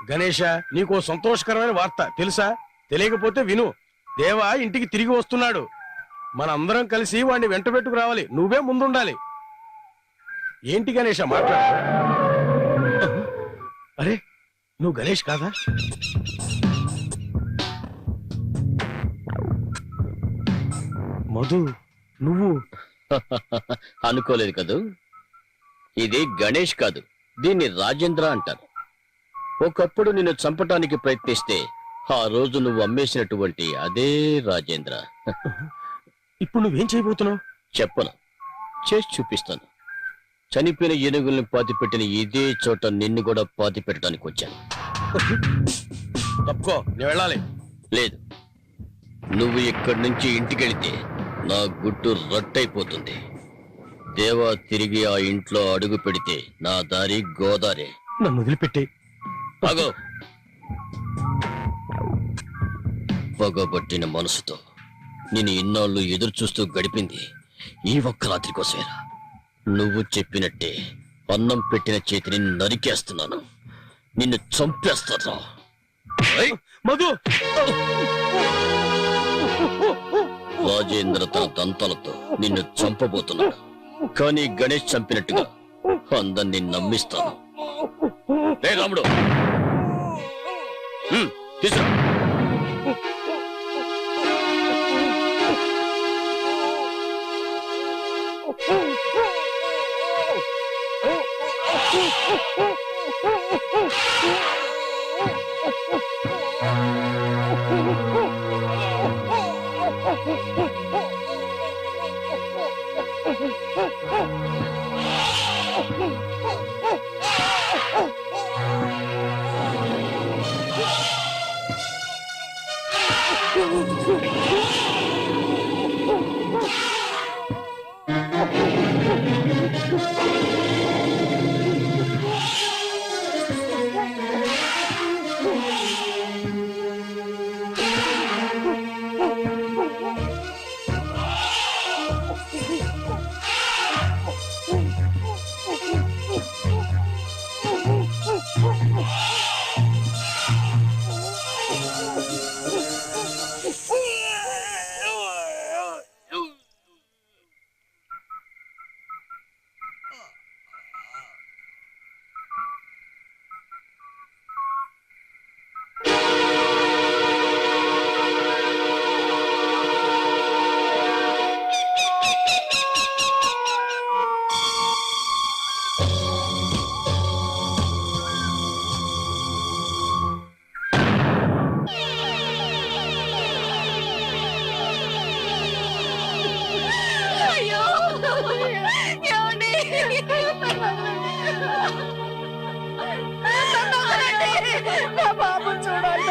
గణేష, నీకో సంతోషకరమైన వార్త తెలుసా? తెలియకపోతే విను. దేవా ఇంటికి తిరిగి వస్తున్నాడు. మనందరం కలిసి వాడిని వెంట పెట్టుకు రావాలి. నువ్వే ముందుండాలి. ఏంటి గణేష మాట్లాడు? అరే, నువ్వు గణేష్ కాదా? మధు, నువ్వు అనుకోలేదు కదూ. ఇది గణేష్ కాదు, దీన్ని రాజేంద్ర అంటారు. ఒకప్పుడు నిన్ను చంపటానికి ప్రయత్నిస్తే ఆ రోజు నువ్వు అమ్మేసినటువంటి అదే రాజేంద్ర. ఇప్పుడు నువ్వేం చేయబోతున్నావు? చెప్పను, చేసి చూపిస్తాను. చనిపోయిన ఏనుగుల్ని పాతిపెట్టిన ఇదే చోట నిన్ను కూడా పాతి పెట్టడానికి వచ్చాను. తప్పుకో, నేను వెళ్ళాలి. లేదు, నువ్వు ఇక్కడి నుంచి ఇంటికెళితే నా గుట్టు రట్టయిపోతుంది. దేవా తిరిగి ఆ ఇంట్లో అడుగు పెడితే నా దారి గోదారే. నన్ను వదిలిపెట్టి అగో, పగబట్టిన మనసుతో నేను ఇన్నాళ్ళు ఎదురు చూస్తూ గడిపింది ఈ ఒక్క రాత్రి కోసమేరా. నువ్వు చెప్పినట్టే అన్నం పెట్టిన చేతిని నరికేస్తున్నాను. నిన్ను చంపేస్తారా? మధు! రాజేంద్ర తన దంతాలతో నిన్ను చంపబోతున్నాడు. కానీ గణేష్ చంపినట్టుగా అందరినీ నమ్మిస్తాను. రే రాముడు, తీసురా. బాబు చూడాలి.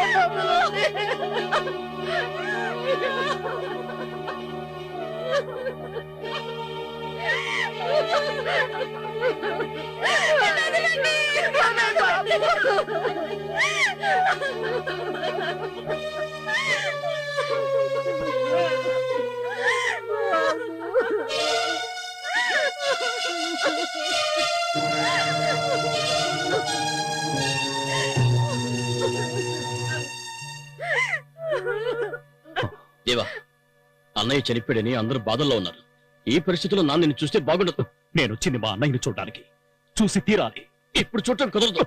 దేవా, అన్నయ్య చనిపోయాడని అందరూ బాధల్లో ఉన్నారు. ఈ పరిస్థితుల్లో నాన్న నిన్ను చూస్తే బాగుండదు. నేను వచ్చింది మా అన్నయ్యని చూడడానికి, చూసి తీరాలి. ఇప్పుడు చూడటం కుదరదు.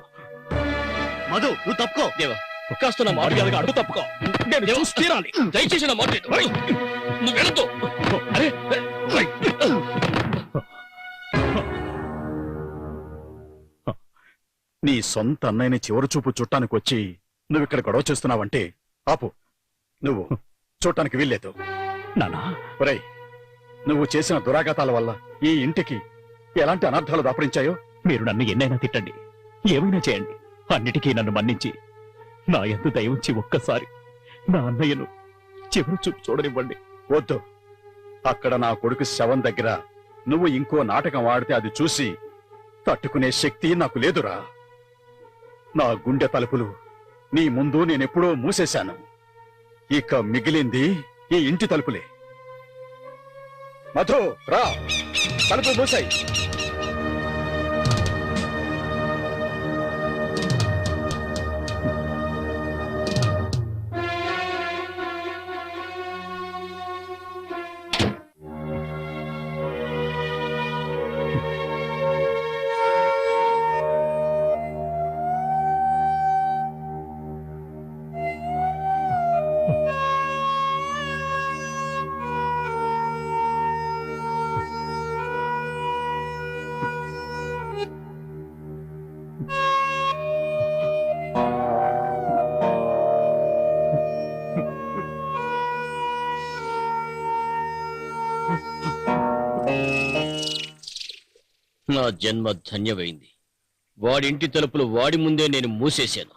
మధు, నువ్వు తప్పుకో. దేవా, కాస్త నా మాట అడ్డు తప్పుకో. నేను చూసి తీరాలి. దయచేసి నా మాట నువ్వు వెళ్ళొద్దు. అరే, నీ సొంత అన్నయ్యని చివరి చూపు చుట్టానికి వచ్చి నువ్వు ఇక్కడ గొడవ చేస్తున్నావంటే ఆపు. నువ్వు చూడటానికి వీల్లేదు. నానా, ఒరేయ్, నువ్వు చేసిన దురాఘాతాల వల్ల ఈ ఇంటికి ఎలాంటి అనర్థాలు దాపరించాయో మీరు నన్ను ఎన్నైనా తిట్టండి, ఏమైనా చేయండి, అన్నిటికీ నన్ను మన్నించి నా యందు దయ ఉంచి ఒక్కసారి నా అన్నయ్యను చివరి చూపు చూడనివ్వండి. వద్దు. అక్కడ నా కొడుకు శవం దగ్గర నువ్వు ఇంకో నాటకం ఆడితే అది చూసి తట్టుకునే శక్తి నాకు లేదురా. నా గుండె తలుపులు నీ ముందు నేనెప్పుడో మూసేశాను. ఇక మిగిలింది ఈ ఇంటి తలుపులే. మధు, రా, తలుపు మూసాయి. నా జన్మ ధన్యమైంది. వాడింటి తలుపులు వాడి ముందే నేను మూసేశాను.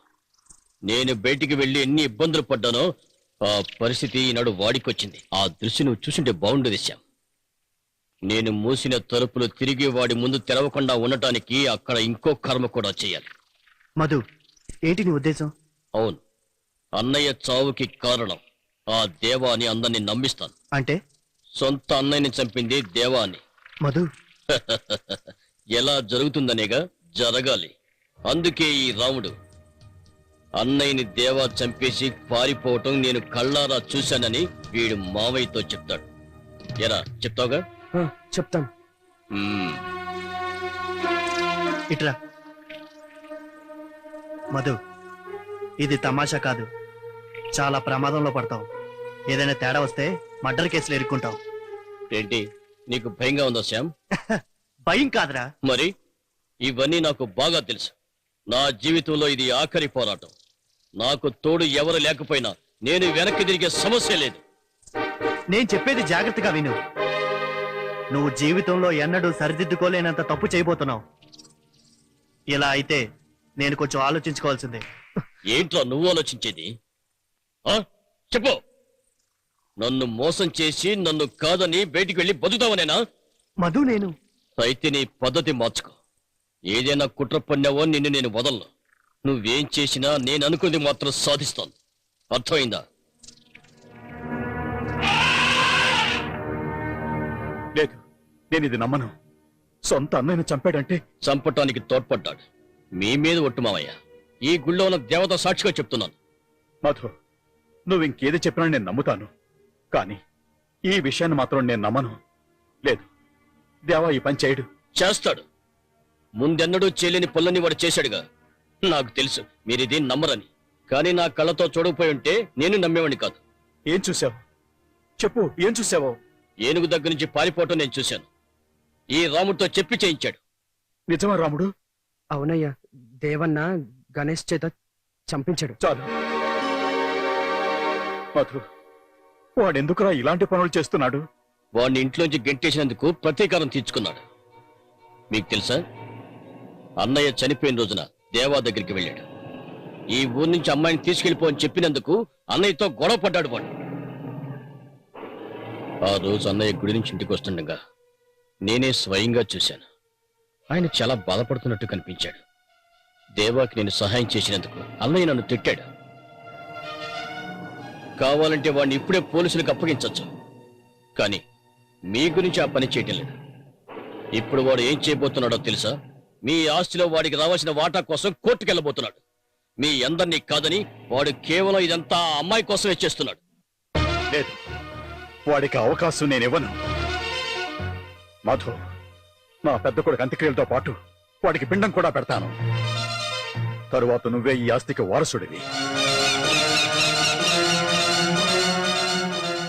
నేను బయటికి వెళ్లి ఎన్ని ఇబ్బందులు పడ్డానో ఆ పరిస్థితి ఈనాడు వాడికొచ్చింది. ఆ దృశ్యం నువ్వు చూసింటే బాగుండేది శ్యామ్. నేను మూసిన తలుపులు తిరిగి వాడి ముందు తెరవకుండా ఉండటానికి అక్కడ ఇంకో కర్మ కూడా చేయాలి. మధు, ఏంటి నీ ఉద్దేశం? అవును, అన్నయ్య చావుకి కారణం ఆ దేవా అని అందరినీ నమ్మిస్తాను. అంటే సొంత అన్నయ్యని చంపింది దేవా అని. మధు, ఎలా జరుగుతుందనేగా జరగాలి. అందుకే ఈ రాముడు అన్నయ్యని దేవా చంపేసి పారిపోవటం నేను కళ్ళారా చూశానని వీడు మావయ్యతో చెప్తాడు. ఎరా చెప్తావుగా? చెప్తాను. ఇట్రా. మధు, ఇది తమాషా కాదు. చాలా ప్రమాదంలో పడతావు. ఏదైనా తేడా వస్తే మర్డర్ కేసులు ఎరుక్కుంటావు. ఏంటి, నీకు భయంగా ఉందా శ్యామ్? భయం కాదురా. మరి ఇవన్నీ నాకు బాగా తెలుసు. నా జీవితంలో ఇది ఆఖరి పోరాటం. నాకు తోడు ఎవరు లేకపోయినా నేను వెనక్కి తిరిగే సమస్య లేదు. నేను చెప్పేది జాగ్రత్తగా విను. నువ్వు జీవితంలో ఎన్నడూ సరిదిద్దుకోలేనంత తప్పు చేయబోతున్నావు. ఇలా అయితే నేను కొంచెం ఆలోచించుకోవాల్సిందే. ఏంట్రా నువ్వు ఆలోచించేది? చెప్పు. నన్ను మోసం చేసి నన్ను కాదని బయటికి వెళ్ళి బతుకుతావనేనా? మధు, నేను అయితే నీ పద్ధతి మార్చుకో. ఏదైనా కుట్ర పన్నావో నిన్ను నేను వదలను. నువ్వేం చేసినా నేను అనుకుని మాత్రం సాధిస్తాను. అర్థమైందా? లేదు, నేను ఇది నమ్మను. సొంత అన్నయ్యను చంపాడంటే చంపటానికి తోడ్పడ్డాడు. మీ మీద ఒట్టు మావయ్య. ఈ గుళ్ళో ఉన్న దేవత సాక్షిగా చెప్తున్నాను. మధు, నువ్వు ఇంకేది చెప్పినా నేను నమ్ముతాను. కానీ ఈ విషయాన్ని మాత్రం నేను నమ్మను. లేదు, దేవా ఈ పని చేయడు. చేస్తాడు. ముందెన్నడూ చేయలేని పనులని వాడు చేశాడుగా. నాకు తెలుసు మీరిది నమ్మరని. కానీ నా కళ్ళతో చూడకపోయి ఉంటే నేను నమ్మేవాడిని కాదు. ఏం చూసావు? చెప్పు, ఏం చూసావో? ఏనుగు దగ్గర నుంచి పారిపోవటం నేను చూశాను. ఈ రాముడితో చెప్పి చేయించాడు. నిజమా రాముడు? అవునయ్యా, దేవన్న గణేష్ చేత చంపించాడు. చాలు మధు, వాడెందుకురా ఇలాంటి పనులు చేస్తున్నాడు? వాడిని ఇంట్లోంచి గెంటేసినందుకు ప్రతీకారం తీర్చుకున్నాడు. మీకు తెలుసా, అన్నయ్య చనిపోయిన రోజున దేవా దగ్గరికి వెళ్ళాడు. ఈ ఊరి నుంచి అమ్మాయిని తీసుకెళ్లిపో అని చెప్పినందుకు అన్నయ్యతో గొడవ పడ్డాడు వాడు. ఆ రోజు అన్నయ్య గుడి నుంచి ఇంటికి వస్తుండగా నేనే స్వయంగా చూశాను. ఆయన చాలా బాధపడుతున్నట్టు కనిపించాడు. దేవాకి నేను సహాయం చేసినందుకు అన్నయ్య నన్ను తిట్టాడు. కావాలంటే వాడిని ఇప్పుడే పోలీసులకు అప్పగించవచ్చు. కానీ మీ గురించి ఆ పని చేయటం లేదు. ఇప్పుడు వాడు ఏం చేయబోతున్నాడో తెలుసా? మీ ఆస్తిలో వాడికి రావాల్సిన వాటా కోసం కోర్టుకెళ్ళబోతున్నాడు. మీ అందరినీ కాదని వాడు కేవలం ఇదంతా ఆ అమ్మాయి కోసమే చేస్తున్నాడు. లేదు, వాడికి అవకాశం నేనివ్వను. మధు, నా పెద్ద కొడుకు అంత్యక్రియలతో పాటు వాడికి పిండం కూడా పెడతాను. తరువాత నువ్వే ఈ ఆస్తికి వారసుడివి.